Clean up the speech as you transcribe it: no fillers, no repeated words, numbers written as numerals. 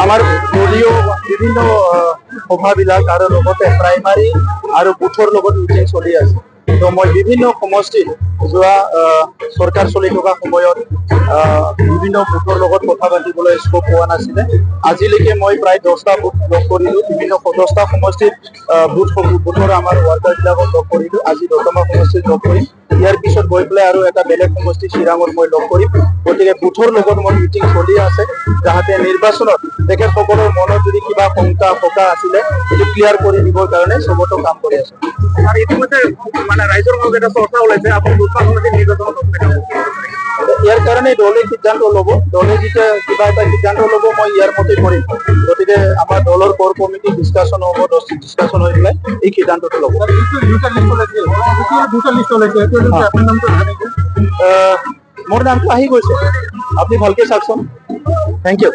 আমাৰ দলীয় বিভিন্ন সভাবিলাক আৰু লগতে প্ৰাইমাৰী আৰু বুথৰ লগত মিটিং চলি আছে। তো মই বিভিন্ন সমষ্টিত যোৱা চৰকাৰ চলি থকা সময়ত বিভিন্ন বুথৰ লগত কথা পাতিবলৈ স্কোপ পোৱা নাছিলে। আজিলৈকে মই প্ৰায় 10টা বুথ লগ কৰিলোঁ, বিভিন্ন 10টা সমষ্টিত বুথৰ আমাৰ ৱাৰ্কাৰবিলাকক লগ কৰিলোঁ। আজি 10টা সমষ্টিত লগ কৰিম। ইয়াৰ পিছত গৈ পেলাই আৰু এটা বেলেগ সমষ্টি চিৰাঙত মই লগ কৰিম। গতিকে বুথৰ লগত মোৰ মিটিং চলি আছে, যাতে নিৰ্বাচনত তেখেতসকলৰ মনত যদি কিবা শংকা আছিলে সেইটো ক্লিয়াৰ কৰি দিবৰ কাৰণে চবতো কাম কৰি আছো। আৰু ইতিমধ্যে মানে ৰাইজৰ মাজত এটা চৰ্চা ওলাইছে আপুনি নিৰ্বাচনত ইয়াৰ কাৰণে দলে সিদ্ধান্ত ল'ব। দলে যেতিয়া কিবা এটা সিদ্ধান্ত ল'ব মই ইয়াৰ মতে কৰিম। গতিকে আমাৰ দলৰ কোৰ কমিটি ডিছকাশ্যন হ'ব, ডিছকাশ্যন হৈ পেলাই এই সিদ্ধান্তটো ল'ব। মোৰ নামটো আহি গৈছে, আপুনি ভালকে চাওকচোন। Thank U.